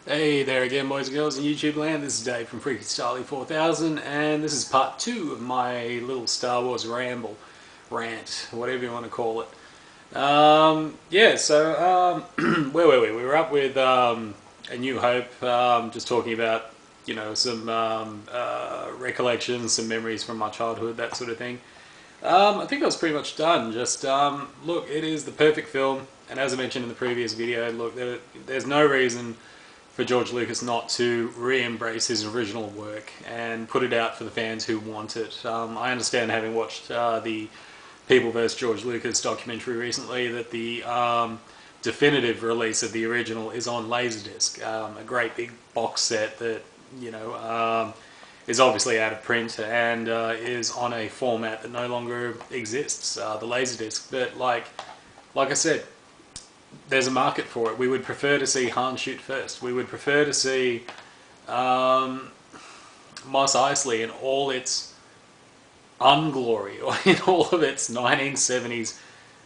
Hey there again, boys and girls in YouTube land. This is Dave from Freaky Starly 4000, and this is part 2 of my little Star Wars ramble, rant, whatever you want to call it. Where were we? We were up with A New Hope, just talking about, some recollections, some memories from my childhood, that sort of thing. I think I was pretty much done. Just, look, it is the perfect film, and as I mentioned in the previous video, look, there's no reason for George Lucas not to re-embrace his original work and put it out for the fans who want it. I understand, having watched the People vs. George Lucas documentary recently, that the definitive release of the original is on Laserdisc, a great big box set that, is obviously out of print and is on a format that no longer exists, the Laserdisc. But like I said, there's a market for it. We would prefer to see Han shoot first. We would prefer to see Mos Eisley in all its unglory, or in all of its 1970s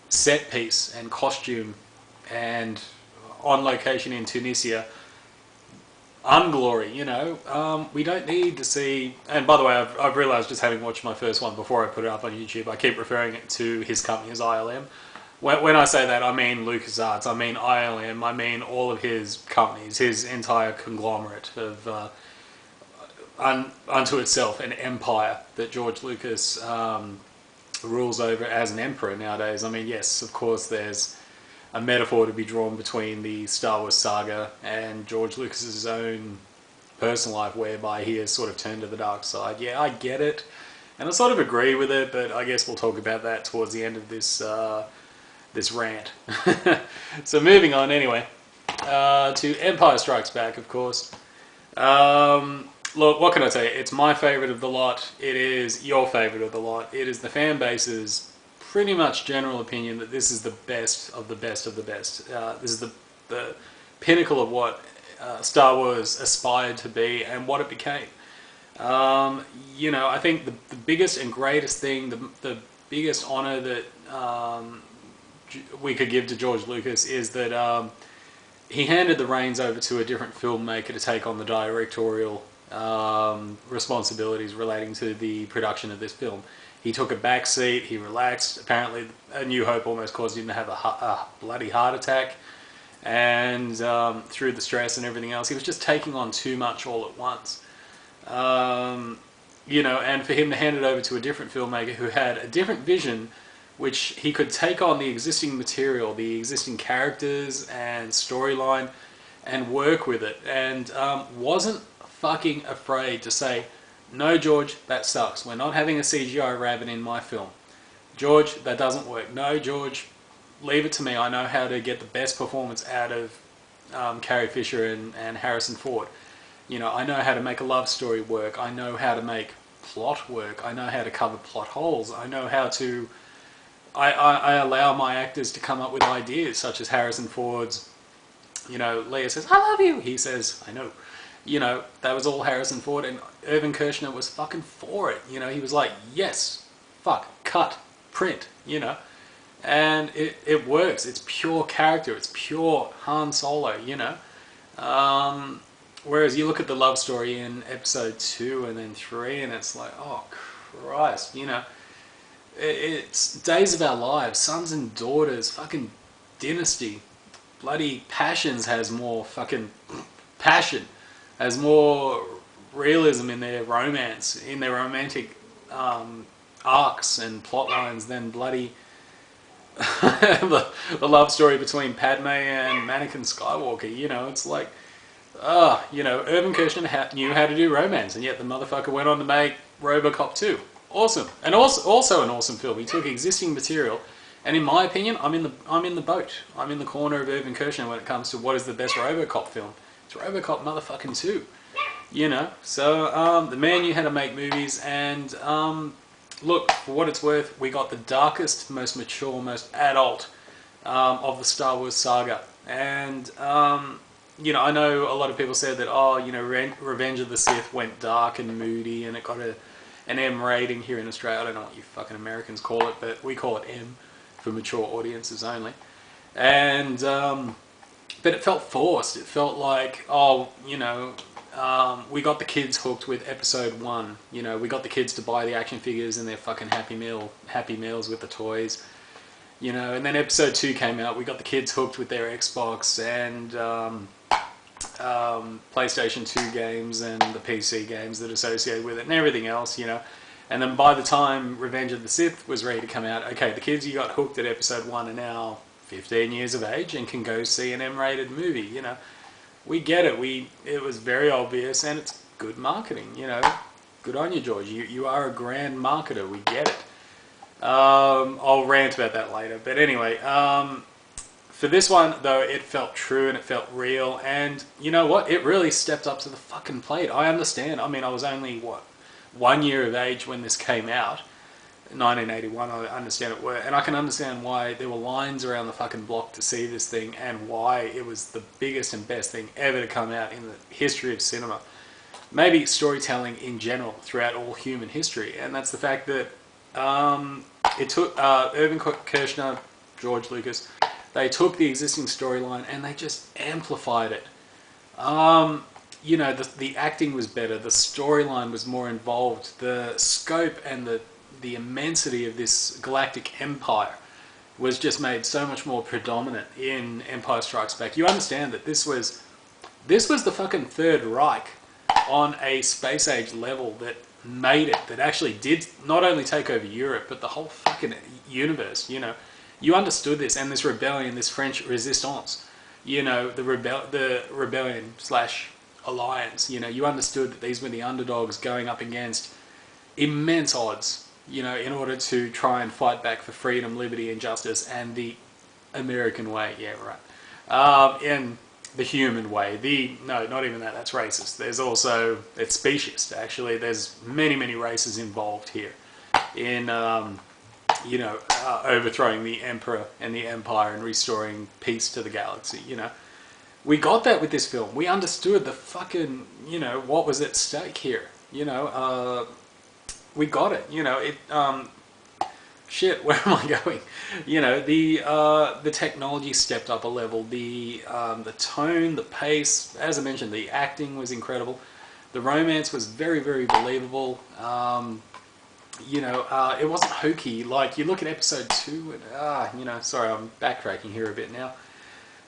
set piece and costume and on location in Tunisia unglory. We don't need to see. And by the way, I've realised, just having watched my first one before I put it up on YouTube, I keep referring it to his company as ILM. When I say that, I mean LucasArts, I mean ILM, I mean all of his companies, his entire conglomerate of unto itself an empire that George Lucas rules over as an emperor nowadays. I mean, yes, of course, there's a metaphor to be drawn between the Star Wars saga and George Lucas's own personal life, whereby he has sort of turned to the dark side. Yeah, I get it, and I sort of agree with it, but I guess we'll talk about that towards the end of this rant. So moving on anyway, to Empire Strikes Back, of course. Look, what can I say? It's my favourite of the lot. It is your favourite of the lot. It is the fan base's pretty much general opinion that this is the best of the best of the best. This is the pinnacle of what Star Wars aspired to be and what it became. I think the biggest and greatest thing, the biggest honour that we could give to George Lucas is that he handed the reins over to a different filmmaker to take on the directorial responsibilities relating to the production of this film. He took a back seat, he relaxed. Apparently A New Hope almost caused him to have a bloody heart attack, and through the stress and everything else, he was just taking on too much all at once. And for him to hand it over to a different filmmaker who had a different vision, which he could take on the existing material, the existing characters and storyline, and work with it, and wasn't fucking afraid to say, no, George, that sucks. We're not having a CGI rabbit in my film. George, that doesn't work. No, George, leave it to me. I know how to get the best performance out of Carrie Fisher and Harrison Ford. I know how to make a love story work. I know how to make plot work. I know how to cover plot holes. I know how to... I allow my actors to come up with ideas, such as Harrison Ford's, Leia says, I love you. He says, I know. That was all Harrison Ford, and Irvin Kershner was fucking for it. He was like, yes, fuck, cut, print, and it works. It's pure character. It's pure Han Solo, whereas you look at the love story in episode 2 and then 3, and it's like, oh Christ, it's Days of Our Lives, Sons and Daughters, fucking Dynasty, bloody Passions has more fucking passion, has more realism in their romance, in their romantic arcs and plot lines than bloody the love story between Padme and Anakin Skywalker. It's like, Irvin Kershner knew how to do romance, and yet the motherfucker went on to make RoboCop 2. Awesome, and also an awesome film. He took existing material, and in my opinion, I'm in the boat. I'm in the corner of Irvin Kershner when it comes to what is the best RoboCop film. It's RoboCop motherfucking 2. So the man knew how to make movies, and look, for what it's worth, we got the darkest, most mature, most adult of the Star Wars saga. And I know a lot of people said that, Revenge of the Sith went dark and moody, and it got an M rating here in Australia. I don't know what you fucking Americans call it, but we call it M for mature audiences only. And but it felt forced. It felt like, oh, we got the kids hooked with episode 1. We got the kids to buy the action figures and their fucking Happy Meals with the toys. And then episode 2 came out. We got the kids hooked with their Xbox and PlayStation 2 games and the PC games that associate with it and everything else. And then by the time Revenge of the Sith was ready to come out, okay, the kids you got hooked at episode 1 are now 15 years of age and can go see an M-rated movie. We get it. It was very obvious, and it's good marketing. Good on you, George. You are a grand marketer. We get it. I'll rant about that later. But anyway, for this one though, it felt true and it felt real, and you know what? It really stepped up to the fucking plate. I understand. I mean, I was only 1 year of age when this came out. 1981, I understand it were, and I can understand why there were lines around the fucking block to see this thing, and why it was the biggest and best thing ever to come out in the history of cinema. Maybe storytelling in general throughout all human history, and that's the fact that it took Irvin Kershner, George Lucas, they took the existing storyline and they just amplified it. The acting was better, the storyline was more involved, the scope and the immensity of this galactic empire was just made so much more predominant in Empire Strikes Back. You understand that this was the fucking Third Reich on a space age level that made it, that actually did not only take over Europe, but the whole fucking universe. You understood this, and this rebellion, this French resistance, the rebellion / alliance, you understood that these were the underdogs going up against immense odds, in order to try and fight back for freedom, liberty, and justice, and the American way. Yeah, right. And the human way. No, not even that. That's racist. There's also, it's speciesist. Actually, there's many races involved here in overthrowing the emperor and the empire and restoring peace to the galaxy. We got that with this film. We understood the fucking what was at stake here. We got it. Shit, where am I going? The technology stepped up a level. The tone, the pace, as I mentioned, the acting was incredible. The romance was very believable. It wasn't hokey. Like, you look at episode 2 and, sorry, I'm backtracking here a bit now.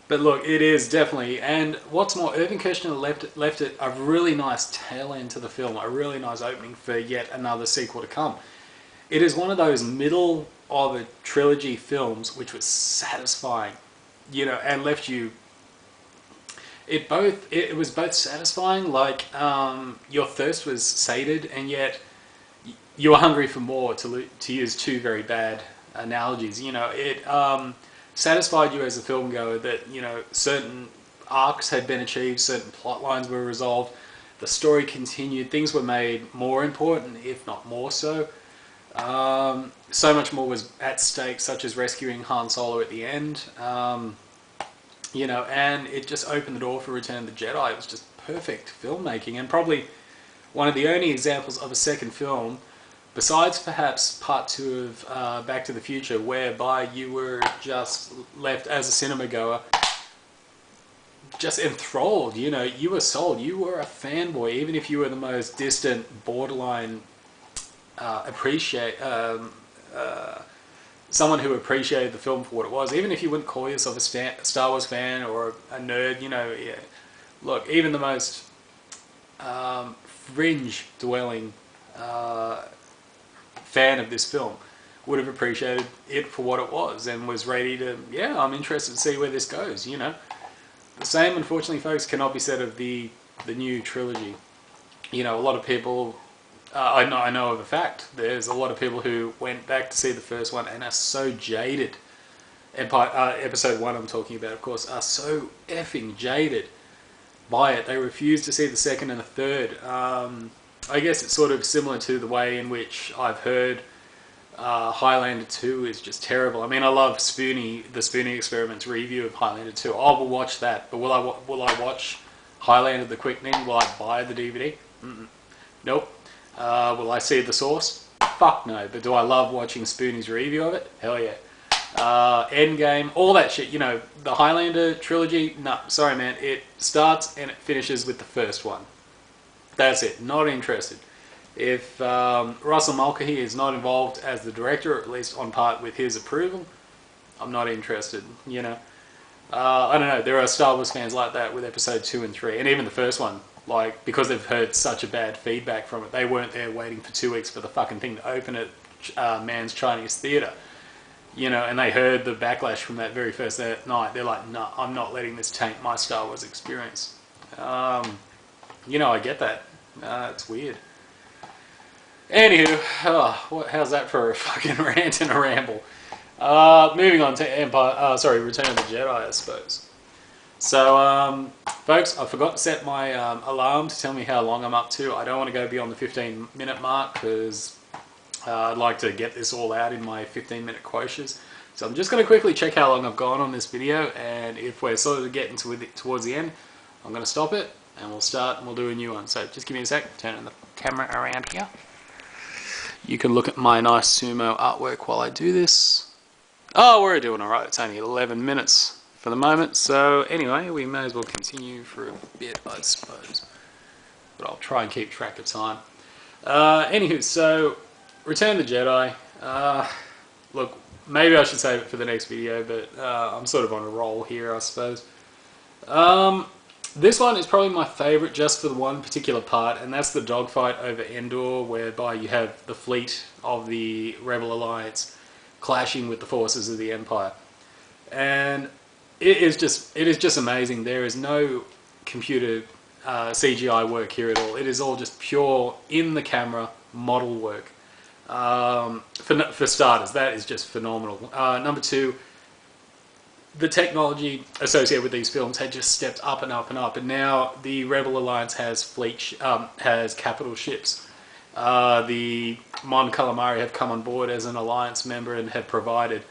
But look, it is definitely, and what's more, Irvin Kershner left it a really nice tail end to the film, a really nice opening for yet another sequel to come. It is one of those middle of a trilogy films which was satisfying, and left you. It was both satisfying, like your thirst was sated, and yet you were hungry for more. To use two very bad analogies, it satisfied you as a film goer that certain arcs had been achieved, certain plot lines were resolved, the story continued, things were made more important, if not more so. So much more was at stake, such as rescuing Han Solo at the end, and it just opened the door for Return of the Jedi. It was just perfect filmmaking, and probably one of the only examples of a second film, besides perhaps part 2 of Back to the Future, whereby you were just left as a cinema goer, just enthralled, you were sold, you were a fanboy, even if you were the most distant, borderline, someone who appreciated the film for what it was, even if you wouldn't call yourself a Star Wars fan or a nerd, yeah. Look, even the most fringe-dwelling fan of this film would have appreciated it for what it was and was ready to, I'm interested to see where this goes, The same, unfortunately, folks, cannot be said of the new trilogy. A lot of people, I know of a fact, there's a lot of people who went back to see the first one and are so jaded. Episode 1 I'm talking about, of course, are so effing jaded by it. They refuse to see the second and the third. I guess it's sort of similar to the way in which I've heard Highlander 2 is just terrible. I mean, I love the Spoonie Experiment's review of Highlander 2. I will watch that, but will I watch Highlander the Quickening? Will I buy the DVD? Nope. Will I see the source? Fuck no. But do I love watching Spoonie's review of it? Hell yeah. Endgame, all that shit. You know, the Highlander trilogy. No, sorry, man. It starts and it finishes with the first one. That's it. Not interested. If Russell Mulcahy is not involved as the director, or at least on part with his approval, I'm not interested. You know, I don't know. There are Star Wars fans like that with Episode 2 and 3, and even the first one. Like, because they've heard such a bad feedback from it, they weren't there waiting for 2 weeks for the fucking thing to open at Man's Chinese Theatre. You know, and they heard the backlash from that very first night. They're like, no, I'm not letting this taint my Star Wars experience. You know, I get that. It's weird. Anywho, how's that for a fucking rant and a ramble? Moving on to Return of the Jedi, I suppose. So, folks, I forgot to set my alarm to tell me how long I'm up to. I don't want to go beyond the 15-minute mark because I'd like to get this all out in my 15-minute quotients. So I'm just going to quickly check how long I've gone on this video, and if we're sort of getting towards the end, I'm going to stop it, and we'll start, and we'll do a new one. So just give me a sec, turning the camera around here. You can look at my nice sumo artwork while I do this. Oh, we're doing alright. It's only 11 minutes for the moment. So anyway, we may as well continue for a bit, I suppose. But I'll try and keep track of time. Anywho, so Return of the Jedi. Look, maybe I should save it for the next video, but I'm sort of on a roll here, I suppose. This one is probably my favourite just for the one particular part, and that's the dogfight over Endor, whereby you have the fleet of the Rebel Alliance clashing with the forces of the Empire. And it is just amazing. There is no computer CGI work here at all. It is all just pure in-the-camera model work. For starters, that is just phenomenal. Number two, the technology associated with these films had just stepped up and up and up, and now the Rebel Alliance has has capital ships. The Mon Calamari have come on board as an alliance member and have provided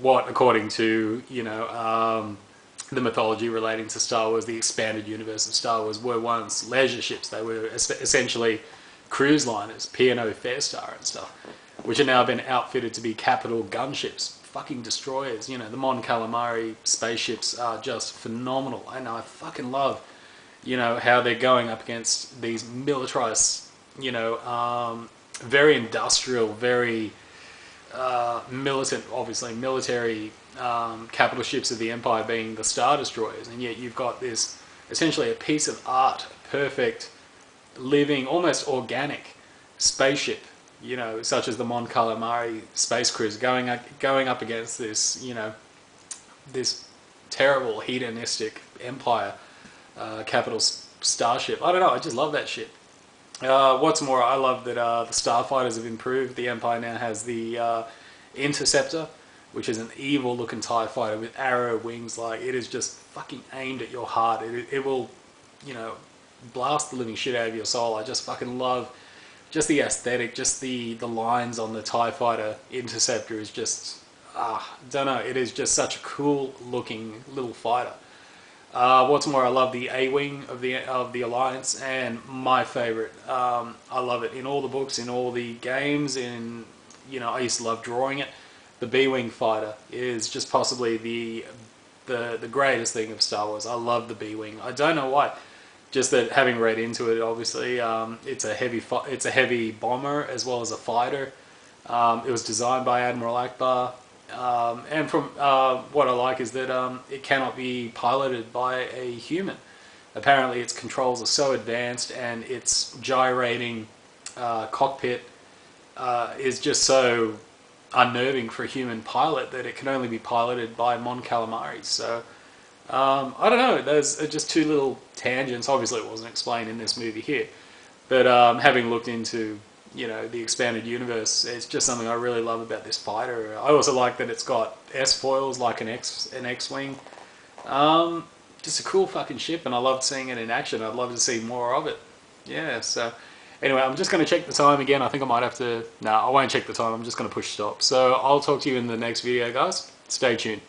what, according to the mythology relating to Star Wars, the expanded universe of Star Wars, were once leisure ships. They were essentially cruise liners, P&O Fairstar and stuff, which have now been outfitted to be capital gunships. Fucking destroyers. You know, the Mon Calamari spaceships are just phenomenal, and I fucking love, how they're going up against these militarized, very industrial, very militant, obviously military capital ships of the Empire being the Star Destroyers, and yet you've got this essentially a piece of art, perfect, living, almost organic spaceship, such as the Mon Calamari space cruiser going up against this, this terrible hedonistic Empire capital starship. I don't know, I just love that shit. What's more, I love that the starfighters have improved. The Empire now has the Interceptor, which is an evil looking TIE fighter with arrow wings. Like, it is just fucking aimed at your heart. It will, blast the living shit out of your soul. I just fucking love just the aesthetic, just the lines on the TIE Fighter Interceptor is just, don't know, it is just such a cool looking little fighter. What's more, I love the A-Wing of the Alliance, and my favourite, I love it in all the books, in all the games, I used to love drawing it. The B-Wing fighter is just possibly the greatest thing of Star Wars. I love the B-Wing. I don't know why. Just that, having read into it, obviously, it's a heavy bomber as well as a fighter. It was designed by Admiral Akbar, and from what I like is that it cannot be piloted by a human. Apparently, its controls are so advanced, and its gyrating cockpit is just so unnerving for a human pilot that it can only be piloted by Mon Calamari. So I don't know, there's just two little tangents. Obviously it wasn't explained in this movie here, but having looked into the expanded universe, it's just something I really love about this fighter. I also like that it's got S-foils like an X-Wing. Just a cool fucking ship, and I loved seeing it in action. I'd love to see more of it. Yeah, so anyway, I'm just going to check the time again. I think I might have to... No, I won't check the time. I'm just going to push stop. So I'll talk to you in the next video, guys. Stay tuned.